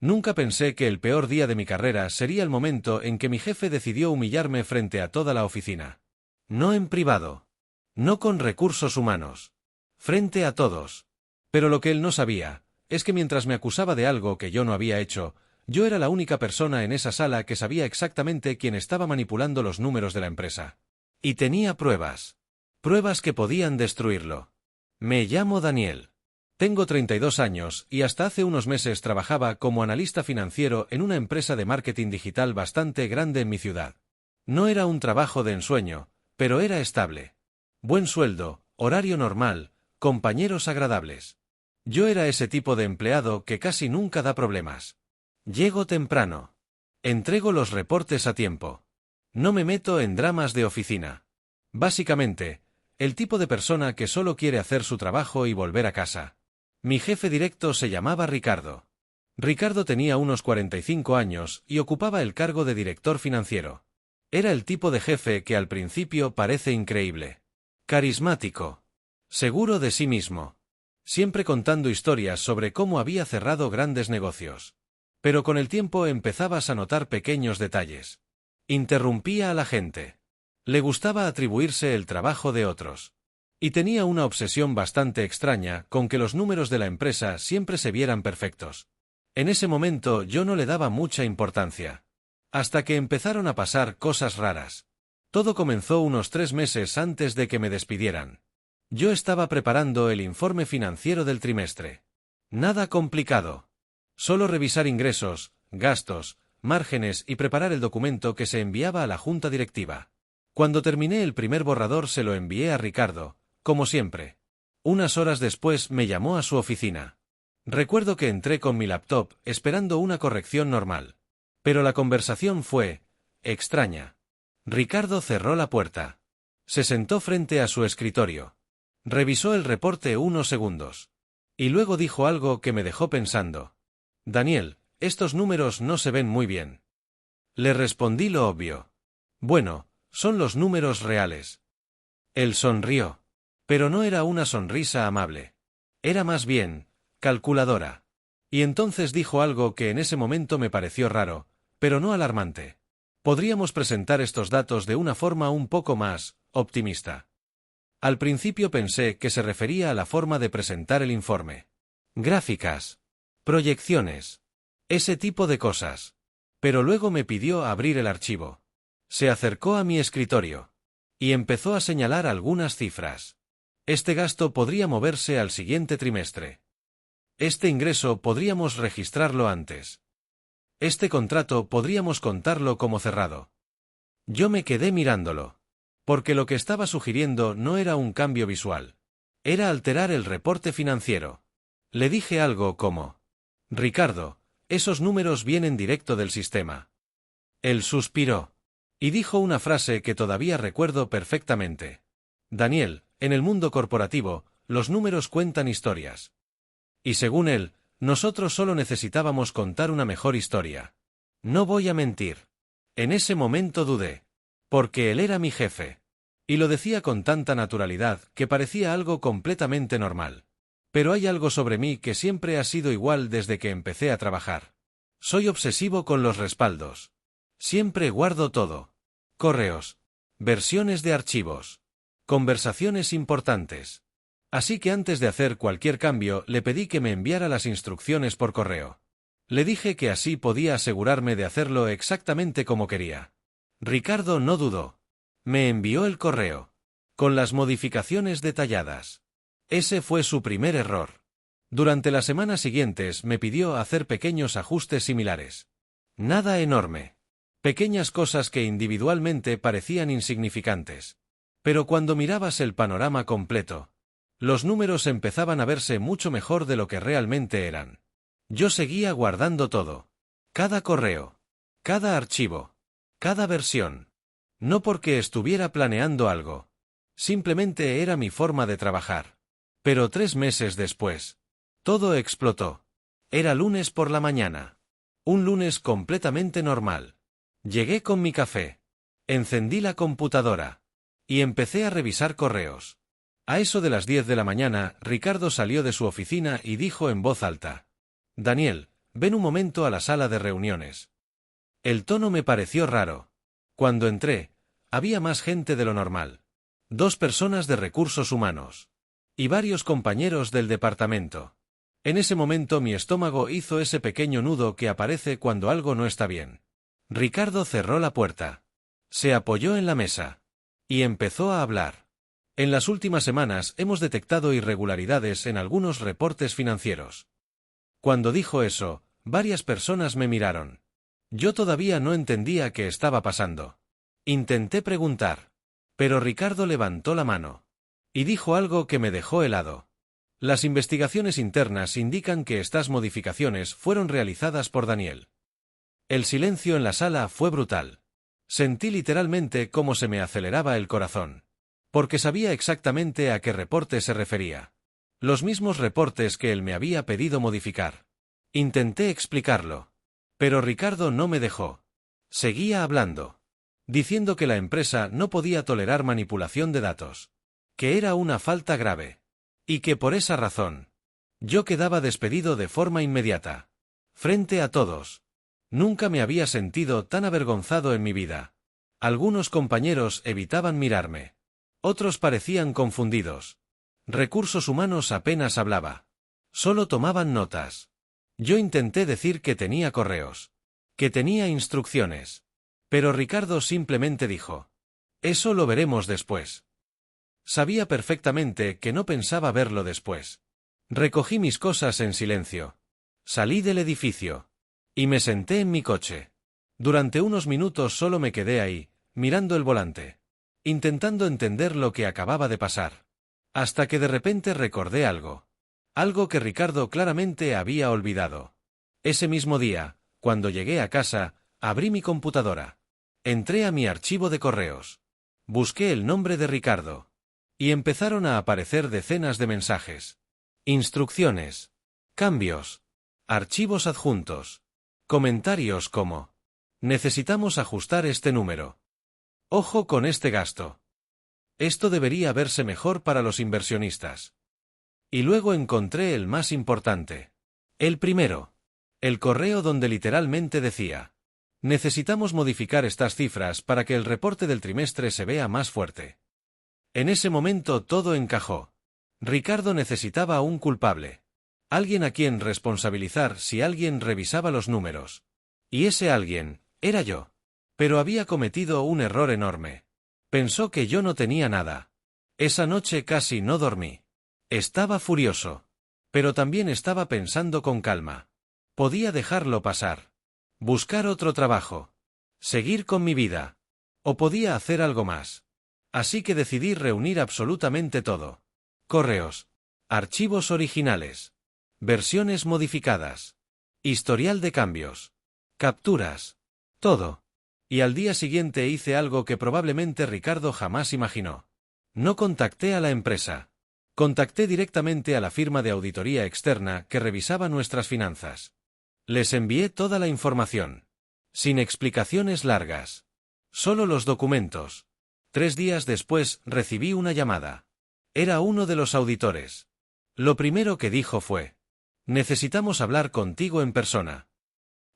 Nunca pensé que el peor día de mi carrera sería el momento en que mi jefe decidió humillarme frente a toda la oficina. No en privado. No con recursos humanos. Frente a todos. Pero lo que él no sabía, es que mientras me acusaba de algo que yo no había hecho, yo era la única persona en esa sala que sabía exactamente quién estaba manipulando los números de la empresa. Y tenía pruebas. Pruebas que podían destruirlo. Me llamo Daniel. Tengo 32 años y hasta hace unos meses trabajaba como analista financiero en una empresa de marketing digital bastante grande en mi ciudad. No era un trabajo de ensueño, pero era estable. Buen sueldo, horario normal, compañeros agradables. Yo era ese tipo de empleado que casi nunca da problemas. Llego temprano. Entrego los reportes a tiempo. No me meto en dramas de oficina. Básicamente, el tipo de persona que solo quiere hacer su trabajo y volver a casa. Mi jefe directo se llamaba Ricardo. Ricardo tenía unos 45 años y ocupaba el cargo de director financiero. Era el tipo de jefe que al principio parece increíble. Carismático. Seguro de sí mismo. Siempre contando historias sobre cómo había cerrado grandes negocios. Pero con el tiempo empezabas a notar pequeños detalles. Interrumpía a la gente. Le gustaba atribuirse el trabajo de otros. Y tenía una obsesión bastante extraña con que los números de la empresa siempre se vieran perfectos. En ese momento yo no le daba mucha importancia. Hasta que empezaron a pasar cosas raras. Todo comenzó unos 3 meses antes de que me despidieran. Yo estaba preparando el informe financiero del trimestre. Nada complicado. Solo revisar ingresos, gastos, márgenes y preparar el documento que se enviaba a la junta directiva. Cuando terminé el primer borrador se lo envié a Ricardo, como siempre. Unas horas después me llamó a su oficina. Recuerdo que entré con mi laptop esperando una corrección normal. Pero la conversación fue extraña. Ricardo cerró la puerta. Se sentó frente a su escritorio. Revisó el reporte unos segundos. Y luego dijo algo que me dejó pensando. Daniel, estos números no se ven muy bien. Le respondí lo obvio. Bueno, son los números reales. Él sonrió. Pero no era una sonrisa amable. Era más bien, calculadora. Y entonces dijo algo que en ese momento me pareció raro, pero no alarmante. Podríamos presentar estos datos de una forma un poco más optimista. Al principio pensé que se refería a la forma de presentar el informe. Gráficas. Proyecciones. Ese tipo de cosas. Pero luego me pidió abrir el archivo. Se acercó a mi escritorio. Y empezó a señalar algunas cifras. Este gasto podría moverse al siguiente trimestre. Este ingreso podríamos registrarlo antes. Este contrato podríamos contarlo como cerrado. Yo me quedé mirándolo. Porque lo que estaba sugiriendo no era un cambio visual. Era alterar el reporte financiero. Le dije algo como: Ricardo, esos números vienen directo del sistema. Él suspiró. Y dijo una frase que todavía recuerdo perfectamente. Daniel, en el mundo corporativo, los números cuentan historias. Y según él, nosotros solo necesitábamos contar una mejor historia. No voy a mentir. En ese momento dudé. Porque él era mi jefe. Y lo decía con tanta naturalidad que parecía algo completamente normal. Pero hay algo sobre mí que siempre ha sido igual desde que empecé a trabajar. Soy obsesivo con los respaldos. Siempre guardo todo. Correos. Versiones de archivos. Conversaciones importantes. Así que antes de hacer cualquier cambio le pedí que me enviara las instrucciones por correo. Le dije que así podía asegurarme de hacerlo exactamente como quería. Ricardo no dudó. Me envió el correo. Con las modificaciones detalladas. Ese fue su primer error. Durante las semanas siguientes me pidió hacer pequeños ajustes similares. Nada enorme. Pequeñas cosas que individualmente parecían insignificantes. Pero cuando mirabas el panorama completo, los números empezaban a verse mucho mejor de lo que realmente eran. Yo seguía guardando todo. Cada correo. Cada archivo. Cada versión. No porque estuviera planeando algo. Simplemente era mi forma de trabajar. Pero 3 meses después, todo explotó. Era lunes por la mañana. Un lunes completamente normal. Llegué con mi café. Encendí la computadora. Y empecé a revisar correos. A eso de las 10 de la mañana, Ricardo salió de su oficina y dijo en voz alta: Daniel, ven un momento a la sala de reuniones. El tono me pareció raro. Cuando entré, había más gente de lo normal. 2 personas de recursos humanos. Y varios compañeros del departamento. En ese momento mi estómago hizo ese pequeño nudo que aparece cuando algo no está bien. Ricardo cerró la puerta. Se apoyó en la mesa. Y empezó a hablar. En las últimas semanas hemos detectado irregularidades en algunos reportes financieros. Cuando dijo eso, varias personas me miraron. Yo todavía no entendía qué estaba pasando. Intenté preguntar. Pero Ricardo levantó la mano. Y dijo algo que me dejó helado. Las investigaciones internas indican que estas modificaciones fueron realizadas por Daniel. El silencio en la sala fue brutal. Sentí literalmente cómo se me aceleraba el corazón. Porque sabía exactamente a qué reporte se refería. Los mismos reportes que él me había pedido modificar. Intenté explicarlo. Pero Ricardo no me dejó. Seguía hablando. Diciendo que la empresa no podía tolerar manipulación de datos. Que era una falta grave. Y que por esa razón, yo quedaba despedido de forma inmediata. Frente a todos. Nunca me había sentido tan avergonzado en mi vida. Algunos compañeros evitaban mirarme. Otros parecían confundidos. Recursos humanos apenas hablaba. Solo tomaban notas. Yo intenté decir que tenía correos. Que tenía instrucciones. Pero Ricardo simplemente dijo: eso lo veremos después. Sabía perfectamente que no pensaba verlo después. Recogí mis cosas en silencio. Salí del edificio. Y me senté en mi coche. Durante unos minutos solo me quedé ahí, mirando el volante. Intentando entender lo que acababa de pasar. Hasta que de repente recordé algo. Algo que Ricardo claramente había olvidado. Ese mismo día, cuando llegué a casa, abrí mi computadora. Entré a mi archivo de correos. Busqué el nombre de Ricardo. Y empezaron a aparecer decenas de mensajes. Instrucciones. Cambios. Archivos adjuntos. Comentarios como: necesitamos ajustar este número. Ojo con este gasto. Esto debería verse mejor para los inversionistas. Y luego encontré el más importante. El primero. El correo donde literalmente decía: necesitamos modificar estas cifras para que el reporte del trimestre se vea más fuerte. En ese momento todo encajó. Ricardo necesitaba un culpable. Alguien a quien responsabilizar si alguien revisaba los números. Y ese alguien, era yo. Pero había cometido un error enorme. Pensó que yo no tenía nada. Esa noche casi no dormí. Estaba furioso. Pero también estaba pensando con calma. Podía dejarlo pasar. Buscar otro trabajo. Seguir con mi vida. O podía hacer algo más. Así que decidí reunir absolutamente todo. Correos. Archivos originales. Versiones modificadas. Historial de cambios. Capturas. Todo. Y al día siguiente hice algo que probablemente Ricardo jamás imaginó. No contacté a la empresa. Contacté directamente a la firma de auditoría externa que revisaba nuestras finanzas. Les envié toda la información. Sin explicaciones largas. Solo los documentos. 3 días después recibí una llamada. Era uno de los auditores. Lo primero que dijo fue: necesitamos hablar contigo en persona.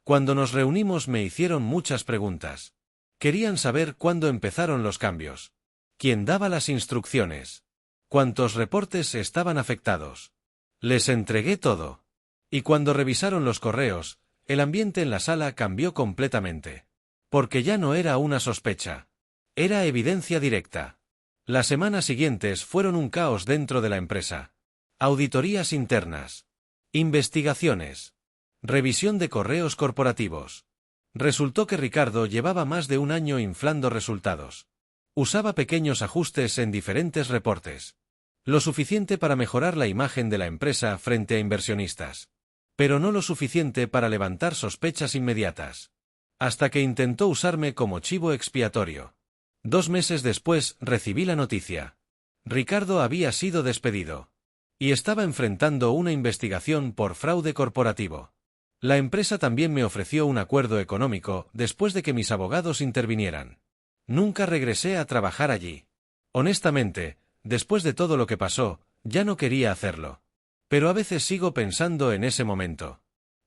Cuando nos reunimos me hicieron muchas preguntas. Querían saber cuándo empezaron los cambios. ¿Quién daba las instrucciones? ¿Cuántos reportes estaban afectados? Les entregué todo. Y cuando revisaron los correos, el ambiente en la sala cambió completamente. Porque ya no era una sospecha. Era evidencia directa. Las semanas siguientes fueron un caos dentro de la empresa. Auditorías internas. Investigaciones. Revisión de correos corporativos. Resultó que Ricardo llevaba más de un año inflando resultados. Usaba pequeños ajustes en diferentes reportes. Lo suficiente para mejorar la imagen de la empresa frente a inversionistas. Pero no lo suficiente para levantar sospechas inmediatas. Hasta que intentó usarme como chivo expiatorio. 2 meses después recibí la noticia. Ricardo había sido despedido. Y estaba enfrentando una investigación por fraude corporativo. La empresa también me ofreció un acuerdo económico después de que mis abogados intervinieran. Nunca regresé a trabajar allí. Honestamente, después de todo lo que pasó, ya no quería hacerlo. Pero a veces sigo pensando en ese momento.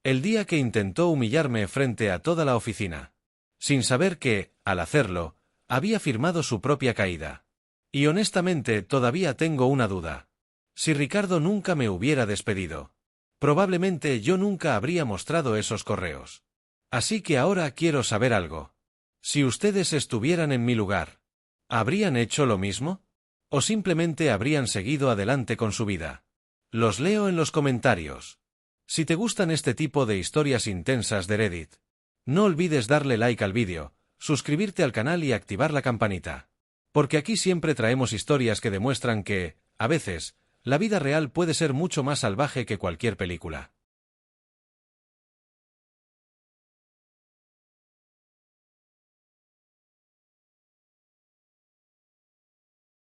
El día que intentó humillarme frente a toda la oficina. Sin saber que, al hacerlo, había firmado su propia caída. Y honestamente todavía tengo una duda. Si Ricardo nunca me hubiera despedido, probablemente yo nunca habría mostrado esos correos. Así que ahora quiero saber algo. Si ustedes estuvieran en mi lugar, ¿habrían hecho lo mismo? ¿O simplemente habrían seguido adelante con su vida? Los leo en los comentarios. Si te gustan este tipo de historias intensas de Reddit, no olvides darle like al vídeo, suscribirte al canal y activar la campanita. Porque aquí siempre traemos historias que demuestran que, a veces, la vida real puede ser mucho más salvaje que cualquier película.